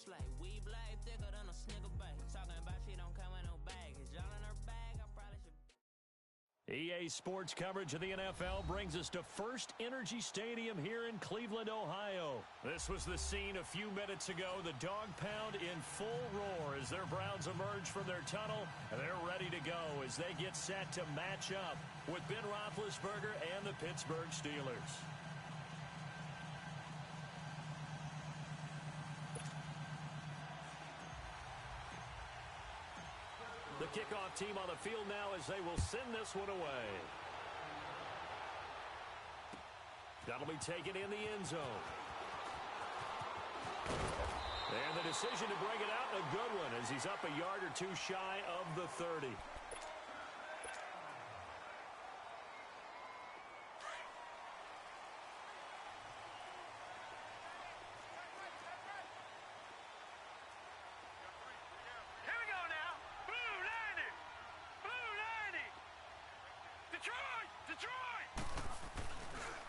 slay. We blade thicker than a snicker bait. Talking about she don't come with no baggage. Y'all in her bag, I probably should. EA Sports coverage of the NFL brings us to First Energy Stadium here in Cleveland, Ohio. This was the scene a few minutes ago. The dog pound in full roar as their Browns emerge from their tunnel. And they're ready to go as they get set to match up with Ben Roethlisberger and the Pittsburgh Steelers. The kickoff team on the field now as they will send this one away. That'll be taken in the end zone. And the decision to bring it out, a good one, as he's up a yard or two shy of the 30.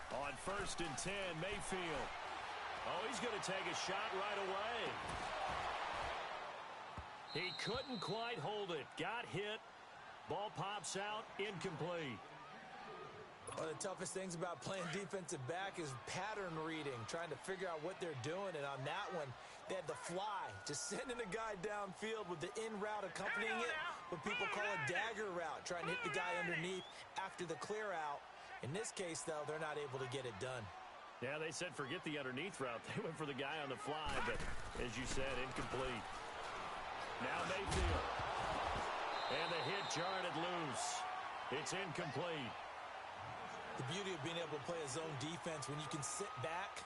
On 1st and 10, Mayfield. Oh, he's going to take a shot right away. He couldn't quite hold it. Got hit. Ball pops out. Incomplete. One of the toughest things about playing defensive back is pattern reading, trying to figure out what they're doing. And on that one, they had the fly, just sending a guy downfield with the in route accompanying it, what people call a dagger route, trying to hit the guy underneath after the clear out. In this case, though, they're not able to get it done. Yeah, they said forget the underneath route. They went for the guy on the fly, but as you said, incomplete. Now Mayfield. And the hit jarred it loose. It's incomplete. The beauty of being able to play a zone defense, when you can sit back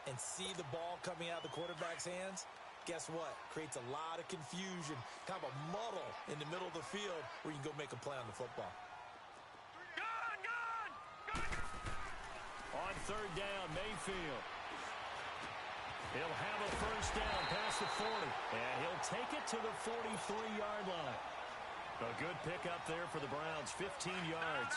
and see the ball coming out of the quarterback's hands, guess what? Creates a lot of confusion, kind of a muddle in the middle of the field where you can go make a play on the football. On 3rd down, Mayfield. He'll have a first down past the 40. And he'll take it to the 43-yard line. A good pickup there for the Browns, 15 yards.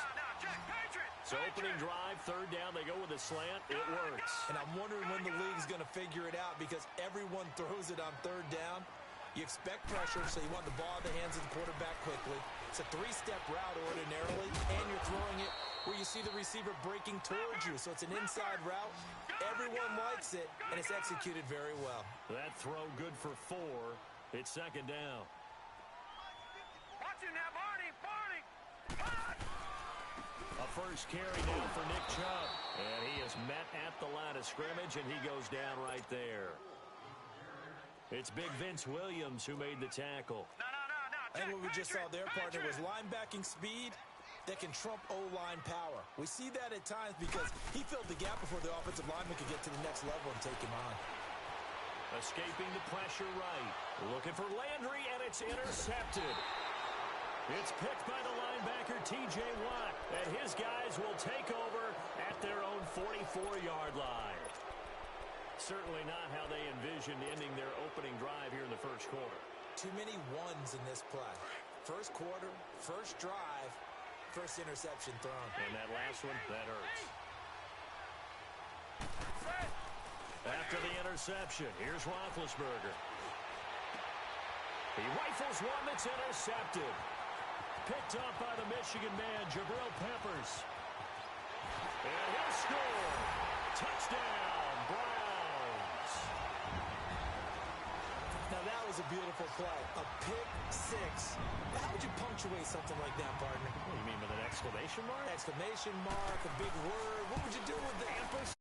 So opening drive, 3rd down, they go with a slant. It works. And I'm wondering when the league's going to figure it out because everyone throws it on 3rd down. You expect pressure, so you want the ball in the hands of the quarterback quickly. It's a 3-step route ordinarily, and you're throwing it where you see the receiver breaking towards you. So it's an inside route. Everyone likes it, and it's executed very well. That throw good for 4. It's 2nd down. Watch him now, Barney. A first carry now for Nick Chubb. And he is met at the line of scrimmage, and he goes down right there. It's big Vince Williams who made the tackle. No. And what we just saw there, partner, was linebacking speed that can trump O-line power. We see that at times because he filled the gap before the offensive lineman could get to the next level and take him on. Escaping the pressure right. Looking for Landry, and it's intercepted. It's picked by the linebacker, T.J. Watt, and his guys will take over at their own 44-yard line. Certainly not how they envisioned ending their opening drive here in the first quarter. Too many ones in this play. First quarter, first drive, first interception thrown. And that last one, that hurts. After the interception, here's Roethlisberger. He rifles one that's intercepted. Picked up by the Michigan man, Jabril Peppers. And he'll score. Touchdown, Browns. Now that was a beautiful play. A pick six. How would you punctuate something like that, partner? What do you mean with an exclamation mark? Exclamation mark, a big word. What would you do with that?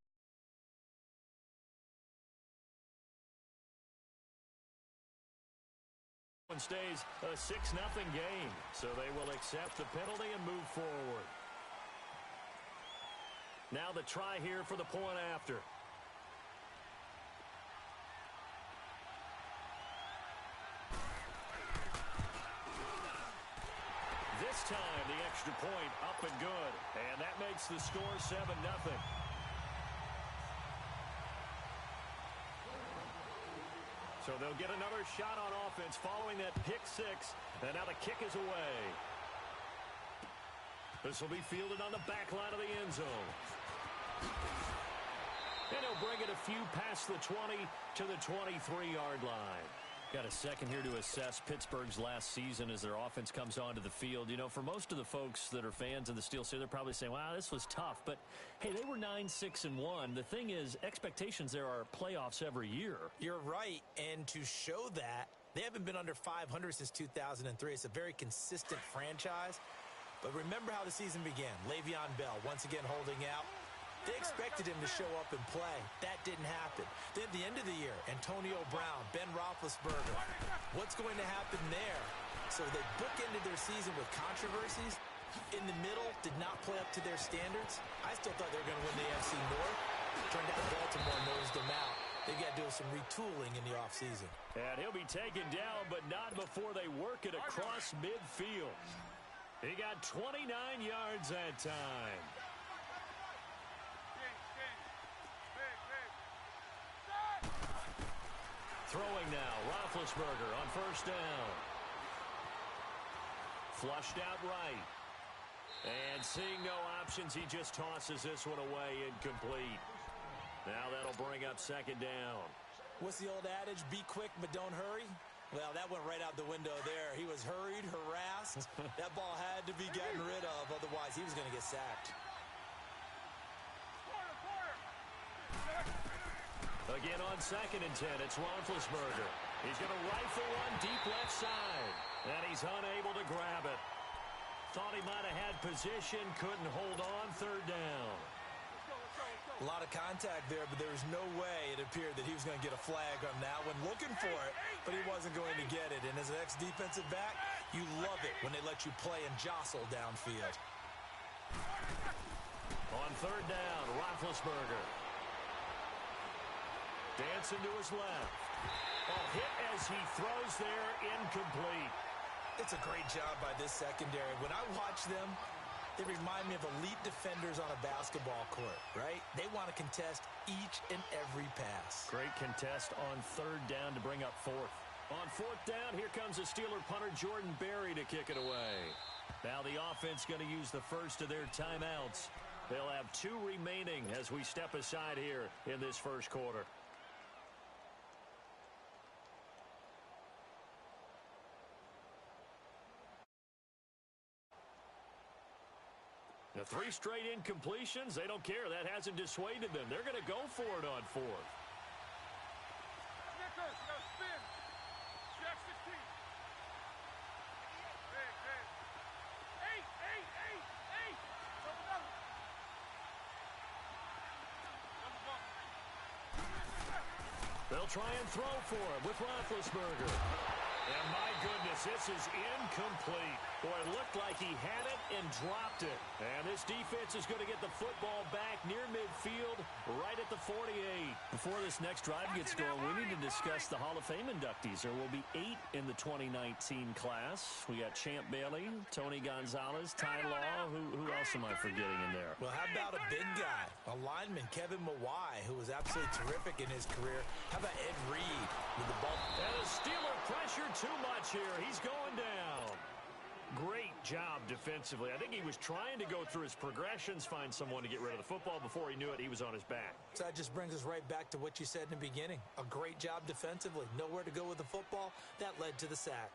One stays a 6-0 game, so they will accept the penalty and move forward. Now the try here for the point after. This time the extra point up and good, and that makes the score 7-0. So they'll get another shot on offense following that pick six. And now the kick is away. This will be fielded on the back line of the end zone. And he'll bring it a few past the 20 to the 23-yard line. Got a second here to assess Pittsburgh's last season as their offense comes onto the field. You know, for most of the folks that are fans of the Steel City, they're probably saying, wow, this was tough. But, hey, they were 9-6-1. The thing is, expectations there are playoffs every year. You're right. And to show that, they haven't been under 500 since 2003. It's a very consistent franchise. But remember how the season began. Le'Veon Bell once again holding out. They expected him to show up and play. That didn't happen. Then at the end of the year, Antonio Brown, Ben Roethlisberger. What's going to happen there? So they bookended their season with controversies. In the middle, did not play up to their standards. I still thought they were going to win the AFC North. Turned out Baltimore nosed them out. They got to do some retooling in the offseason. And he'll be taken down, but not before they work it across midfield. He got 29 yards that time. Throwing now, Roethlisberger on first down. Flushed out right. And seeing no options, he just tosses this one away, incomplete. Now that'll bring up second down. What's the old adage? Be quick, but don't hurry? Well, that went right out the window there. He was hurried, harassed. That ball had to be gotten rid of, otherwise he was going to get sacked. Again on 2nd and 10, it's Roethlisberger. He's going to rifle one deep left side, and he's unable to grab it. Thought he might have had position, couldn't hold on, third down. A lot of contact there, but there was no way it appeared that he was going to get a flag on that one. Looking for it, but he wasn't going to get it. And as an ex-defensive back, you love it when they let you play and jostle downfield. On third down, Roethlisberger. Dancing to his left. A hit as he throws there, incomplete. It's a great job by this secondary. When I watch them, they remind me of elite defenders on a basketball court, right? They want to contest each and every pass. Great contest on third down to bring up fourth. On fourth down, here comes the Steeler punter Jordan Berry to kick it away. Now the offense going to use the first of their timeouts. They'll have 2 remaining as we step aside here in this first quarter. The 3 straight incompletions, they don't care. That hasn't dissuaded them. They're going to go for it on fourth. They'll try and throw for him with Roethlisberger. And my goodness, this is incomplete. Boy, it looked like he had it and dropped it. And this defense is going to get the football back near midfield, right at the 48. Before this next drive gets going, we need to discuss the Hall of Fame inductees. There will be 8 in the 2019 class. We got Champ Bailey, Tony Gonzalez, Ty Law. Who else am I forgetting in there? Well, how about a big guy, a lineman, Kevin Mawai, who was absolutely terrific in his career. How about Ed Reed with the ball? And the Steeler pressure too much here. He's going down. Great job defensively. I think he was trying to go through his progressions, find someone to get rid of the football. Before he knew it, he was on his back. So that just brings us right back to what you said in the beginning. A great job defensively. Nowhere to go with the football. That led to the sack.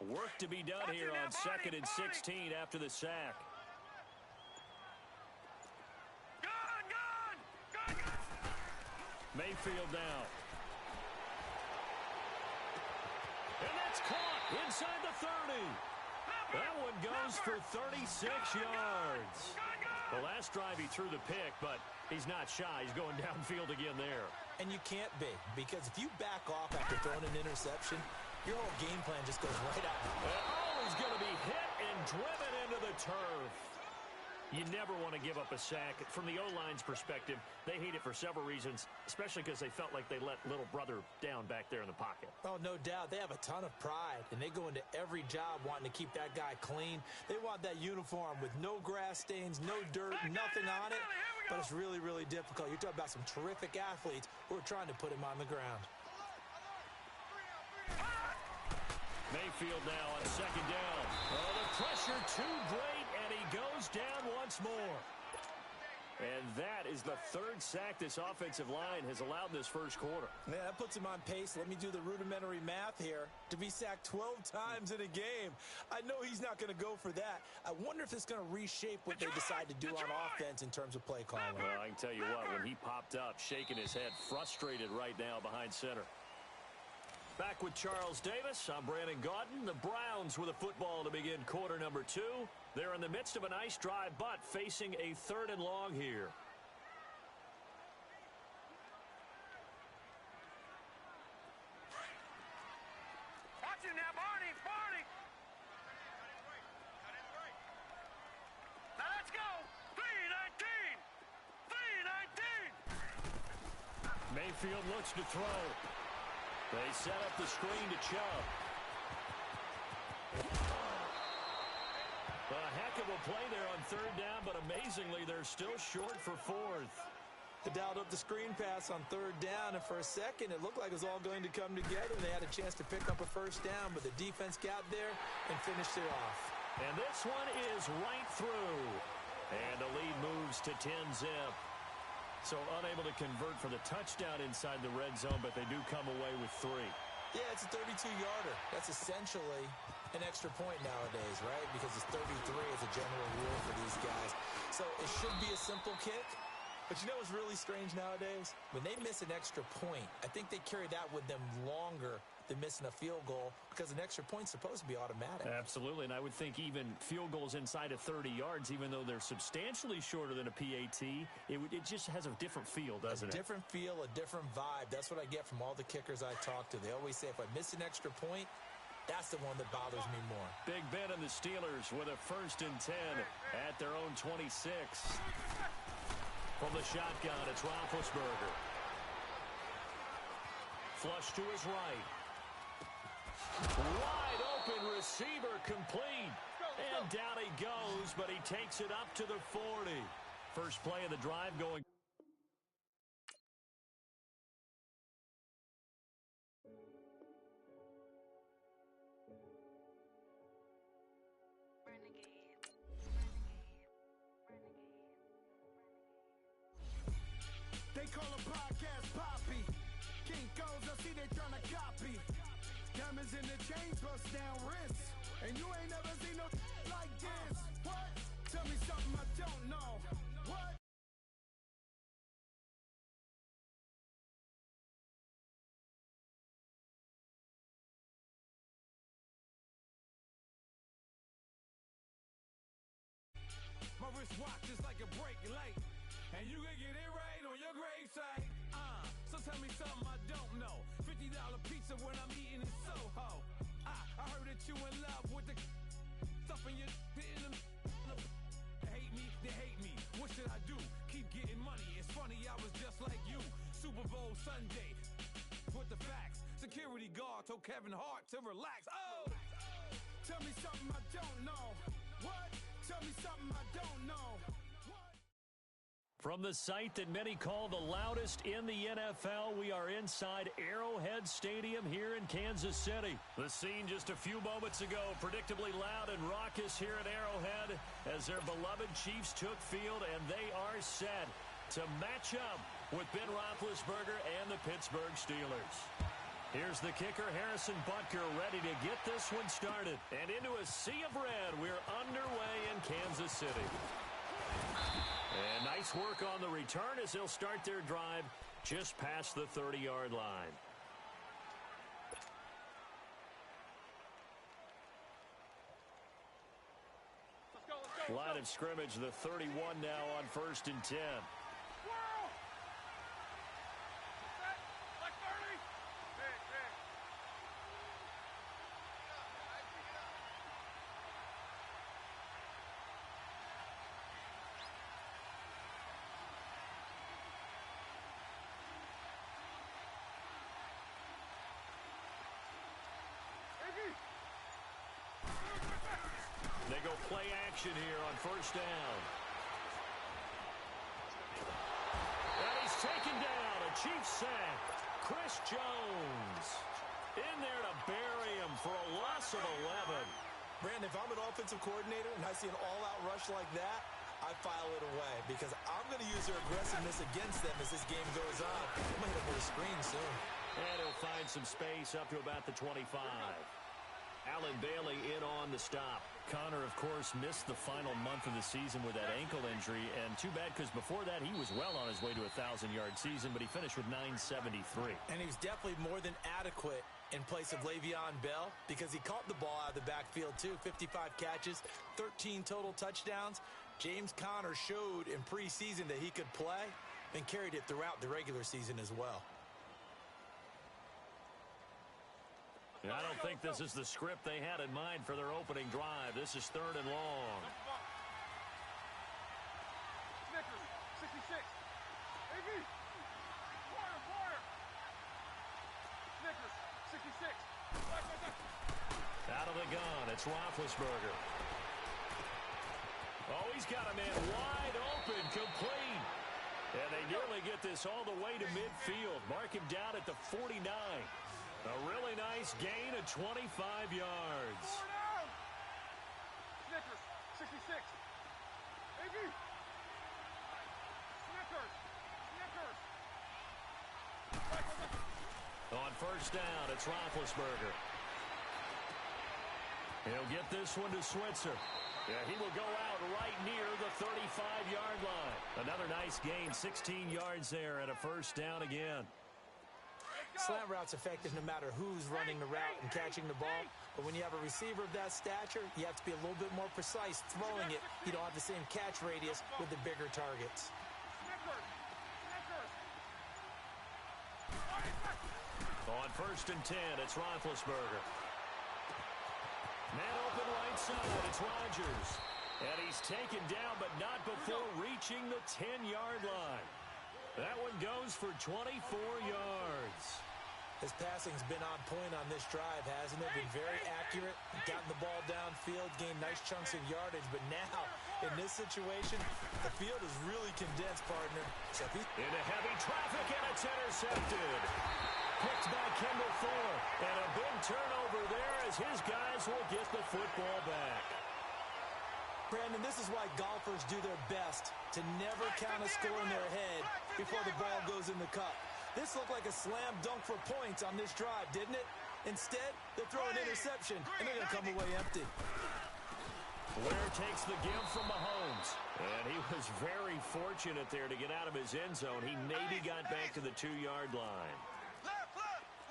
Work to be done here on 2nd and 16 after the sack. Mayfield now. And that's caught inside the 30. That one goes for 36 yards. The last drive he threw the pick, but he's not shy. He's going downfield again there. And you can't be, because if you back off after throwing an interception, your whole game plan just goes right out. Oh, he's going to be hit and driven into the turf. You never want to give up a sack. From the O-line's perspective, they hate it for several reasons, especially because they felt like they let little brother down back there in the pocket. Oh, no doubt. They have a ton of pride, and they go into every job wanting to keep that guy clean. They want that uniform with no grass stains, no dirt, nothing on it. But it's really, really difficult. You're talking about some terrific athletes who are trying to put him on the ground. Mayfield now on second down. Oh, the pressure too great, and he goes down once more. And that is the third sack this offensive line has allowed this first quarter. Yeah, that puts him on pace. Let me do the rudimentary math here. To be sacked 12 times in a game, I know he's not going to go for that. I wonder if it's going to reshape what they decide to do on offense in terms of play calling. Well, I can tell you what, when he popped up, shaking his head, frustrated right now behind center. Back with Charles Davis, I'm Brandon Gaudin. The Browns with a football to begin quarter number 2. They're in the midst of a nice drive, but facing a 3rd and long here. Watch him now, Barney. Now let's go. 3-19. Mayfield looks to throw. They set up the screen to Chubb. A heck of a play there on 3rd down, but amazingly, they're still short for 4th. They dialed up the screen pass on 3rd down, and for a second, it looked like it was all going to come together. They had a chance to pick up a 1st down, but the defense got there and finished it off. And this one is right through. And the lead moves to 10-zip. So unable to convert for the touchdown inside the red zone, but they do come away with 3. Yeah, it's a 32-yarder. That's essentially an extra point nowadays, right? Because it's 33 as a general rule for these guys. So it should be a simple kick. But you know what's really strange nowadays? When they miss an extra point, I think they carry that with them longer than missing a field goal because an extra point's supposed to be automatic. Absolutely, and I would think even field goals inside of 30 yards, even though they're substantially shorter than a PAT, it just has a different feel, doesn't it? A different feel, a different vibe. That's what I get from all the kickers I talk to. They always say if I miss an extra point, that's the one that bothers me more. Big Ben and the Steelers with a 1st and 10 at their own 26. From the shotgun, it's Roethlisberger. Flush to his right. Wide open receiver complete. And down he goes, but he takes it up to the 40. First play of the drive going. They call a podcast Poppy. King goes, I see they tryna copy. Diamonds in the chains, bust down wrists. And you ain't never seen no like this. What? Tell me something I don't know. What? My wristwatch is like a break light. And you can get it right on your gravesite. So tell me something I don't know. $50 pizza when I'm eating in Soho. I heard that you in love with the stuff in your in them. They hate me. What should I do? Keep getting money. It's funny, I was just like you. Super Bowl Sunday. With the facts. Security guard told Kevin Hart to relax. Oh! Tell me something I don't know. What? Tell me something I don't know. From the site that many call the loudest in the NFL, we are inside Arrowhead Stadium here in Kansas City. The scene just a few moments ago, predictably loud and raucous here at Arrowhead as their beloved Chiefs took field, and they are set to match up with Ben Roethlisberger and the Pittsburgh Steelers. Here's the kicker, Harrison Butker, ready to get this one started. And into a sea of red, we're underway in Kansas City. And nice work on the return as they'll start their drive just past the 30-yard line. Let's go. Line of scrimmage, the 31 now on 1st and 10. Like 30. Big. They go play action here on 1st down. And he's taken down. A Chiefs sack. Chris Jones. In there to bury him for a loss of 11. Brandon, if I'm an offensive coordinator and I see an all-out rush like that, I file it away because I'm going to use their aggressiveness against them as this game goes on. I'm going to hit him with a screen soon. And he'll find some space up to about the 25. Allen Bailey in on the stop. Connor, of course, missed the final month of the season with that ankle injury, and too bad because before that he was well on his way to a 1,000-yard season, but he finished with 973. And he was definitely more than adequate in place of Le'Veon Bell because he caught the ball out of the backfield too. 55 catches, 13 total touchdowns. James Conner showed in preseason that he could play and carried it throughout the regular season as well. I don't think this is the script they had in mind for their opening drive. This is 3rd and long. Snickers, 66. AV. Quarter. Snickers, 66. Out of the gun, it's Roethlisberger. Oh, he's got a man wide open, complete. And they nearly get this all the way to midfield. Mark him down at the 49. A really nice gain of 25 yards. Snickers, 66. AV. Snickers. On 1st down, it's Roethlisberger. He'll get this one to Switzer. Yeah, he will go out right near the 35-yard line. Another nice gain, 16 yards there, and a 1st down again. Slant route's effective no matter who's running the route and catching the ball. But when you have a receiver of that stature, you have to be a little bit more precise throwing it. You don't have the same catch radius with the bigger targets. On 1st and 10, it's Roethlisberger. Man open right side, it's Rodgers. And he's taken down, but not before reaching the 10-yard line. That one goes for 24 yards. His passing's been on point on this drive, hasn't it? Been very accurate, gotten the ball downfield, gained nice chunks of yardage. But now, in this situation, the field is really condensed, partner. So into heavy traffic, and it's intercepted. Picked by Kendall Fuller. And a big turnover there as his guys will get the football back. Brandon, this is why golfers do their best to never count a score in their head before the ball goes in the cup. This looked like a slam dunk for points on this drive, didn't it? Instead, they throw an interception, and they're going to come away empty. Ware takes the give from Mahomes. And he was very fortunate there to get out of his end zone. He maybe got back to the 2-yard line.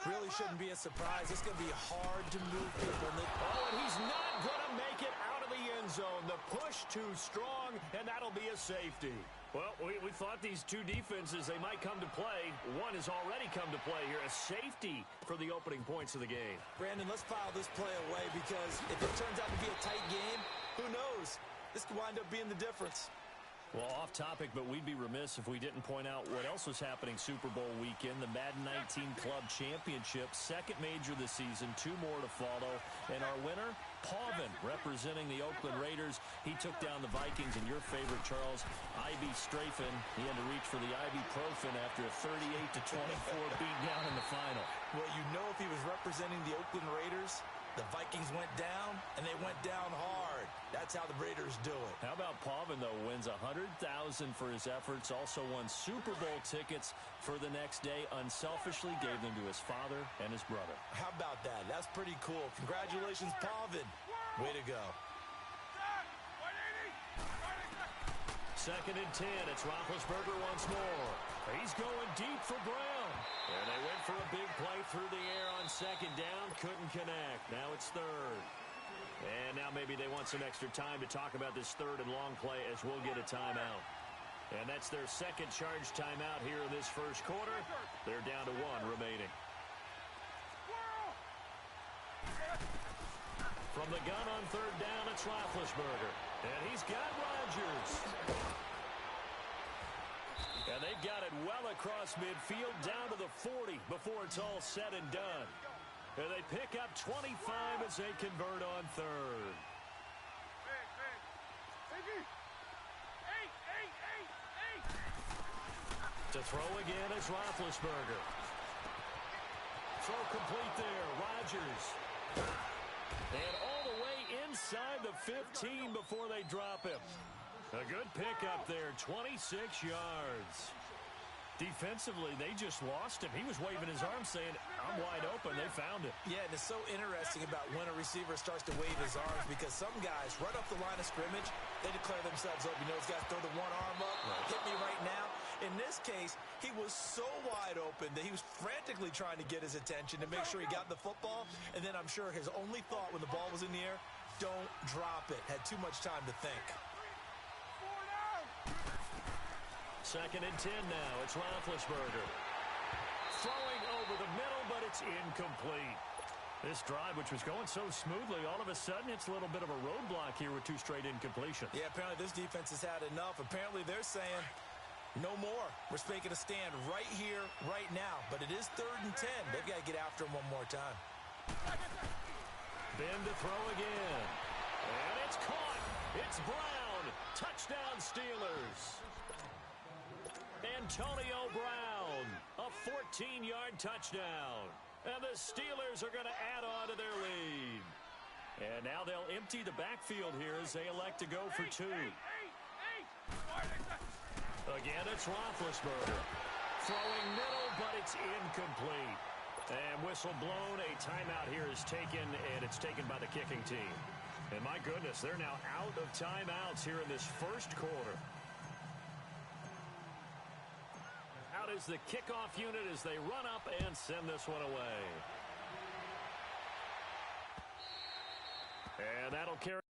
Really shouldn't be a surprise. It's going to be hard to move people. Oh, and he's not going to make it out of the end zone. The push too strong, and that'll be a safety. Well, we thought these two defenses, they might come to play. One has already come to play here. A safety for the opening points of the game. Brandon, let's file this play away because if it turns out to be a tight game, who knows? This could wind up being the difference. Well, off topic, but we'd be remiss if we didn't point out what else was happening Super Bowl weekend. The Madden 19 Club Championship, second major this season, 2 more to follow. And our winner, Pavin, representing the Oakland Raiders. He took down the Vikings, and your favorite, Charles, Ivy Strafen. He had to reach for the ibuprofen after a 38-24 beatdown in the final. Well, you know if he was representing the Oakland Raiders, the Vikings went down, and they went down hard. That's how the Raiders do it. How about Pavin, though, wins $100,000 for his efforts, also won Super Bowl tickets for the next day, unselfishly gave them to his father and his brother. How about that? That's pretty cool. Congratulations, Pavin. Way to go. 2nd and 10, it's Roethlisberger once more. He's going deep for Brown. And they went for a big play through the air on 2nd down. Couldn't connect. Now it's 3rd. And now maybe they want some extra time to talk about this 3rd and long play as we'll get a timeout. And that's their second charge timeout here in this first quarter. They're down to 1 remaining. From the gun on 3rd down, it's Roethlisberger. And he's got Rodgers. And they've got it well across midfield down to the 40 before it's all said and done. And they pick up 25 as they convert on 3rd. Eight. To throw again is Roethlisberger. throw complete there. Rodgers. And all the way inside the 15 before they drop him. A good pickup there, 26 yards. Defensively, they just lost him. He was waving his arms saying, I'm wide open. They found it. Yeah, and it's so interesting about when a receiver starts to wave his arms because some guys, right off the line of scrimmage, they declare themselves up. You know, those guys throw the one arm up, hit me right now. In this case, he was so wide open that he was frantically trying to get his attention to make sure he got the football. And then I'm sure his only thought when the ball was in the air, don't drop it. Had too much time to think. 2nd and 10 now. It's Roethlisberger. Throwing over the middle, but it's incomplete. This drive, which was going so smoothly, all of a sudden it's a little bit of a roadblock here with 2 straight incompletions. Yeah, apparently this defense has had enough. Apparently they're saying, no more. We're making a stand right here, right now. But it is 3rd and 10. They've got to get after him one more time. Ben to throw again. And it's caught. It's Brown. Touchdown Steelers. Antonio Brown, a 14-yard touchdown. And the Steelers are going to add on to their lead. And now they'll empty the backfield here as they elect to go for 2. Again, it's Roethlisberger. Throwing middle, but it's incomplete. And whistle blown. A timeout here is taken, and it's taken by the kicking team. And my goodness, they're now out of timeouts here in this first quarter. Out is the kickoff unit as they run up and send this one away. And that'll carry.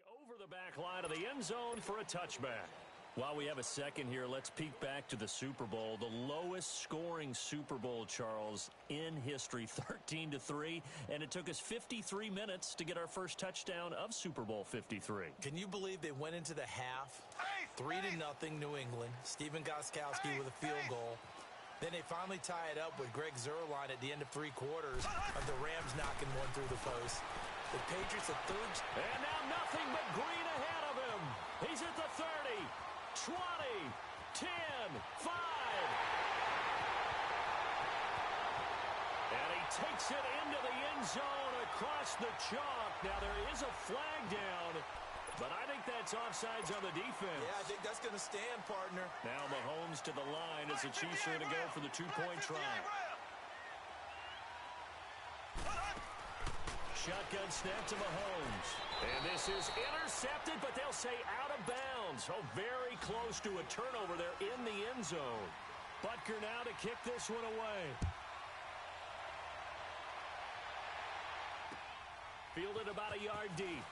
Over the back line of the end zone for a touchback. While we have a second here, let's peek back to the Super Bowl. The lowest scoring Super Bowl, Charles, in history, 13-3. And it took us 53 minutes to get our first touchdown of Super Bowl 53. Can you believe they went into the half, 3-0 New England, Stephen Gostkowski with a field goal. Then they finally tie it up with Greg Zuerlein at the end of 3 quarters of the Rams knocking one through the post. The Patriots at 3rd. And now nothing but green ahead of him. He's at the 30. 20, 10, 5. And he takes it into the end zone across the chalk. Now there is a flag down, but I think that's offsides on the defense. Yeah, I think that's going to stand, partner. Now Mahomes to the line as the Chiefs are going to go for the 2-point try. Shotgun snap to Mahomes. And this is intercepted, but they'll say out of bounds. Oh, very close to a turnover there in the end zone. Butker now to kick this one away. Fielded about a yard deep.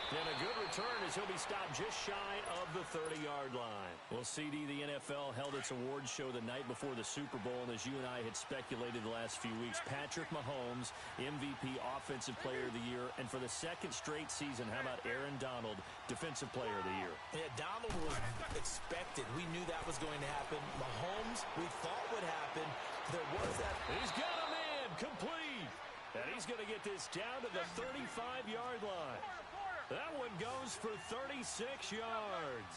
And a good return as he'll be stopped just shy of the 30-yard line. Well, CD, the NFL held its awards show the night before the Super Bowl, and as you and I had speculated the last few weeks, Patrick Mahomes, MVP Offensive Player of the Year, and for the 2nd straight season, how about Aaron Donald, Defensive Player of the Year? Yeah, Donald was expected. We knew that was going to happen. Mahomes, we thought would happen. There was that. He's got a man complete. And he's going to get this down to the 35-yard line. That one goes for 36 yards.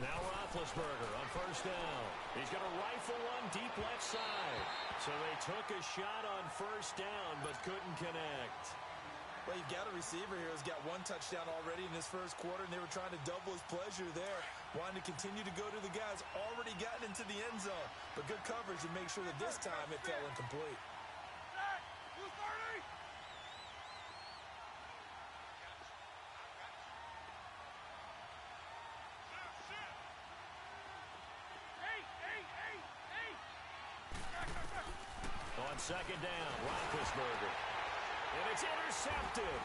Now Roethlisberger on 1st down. He's going to rifle one deep left side. So they took a shot on 1st down but couldn't connect. Well, you've got a receiver here who's got 1 touchdown already in this first quarter, and they were trying to double his pleasure there. Wanting to continue to go to the guys already gotten into the end zone. But good coverage to make sure that this time it fell incomplete. On 2nd down, Roethlisberger. And it's intercepted.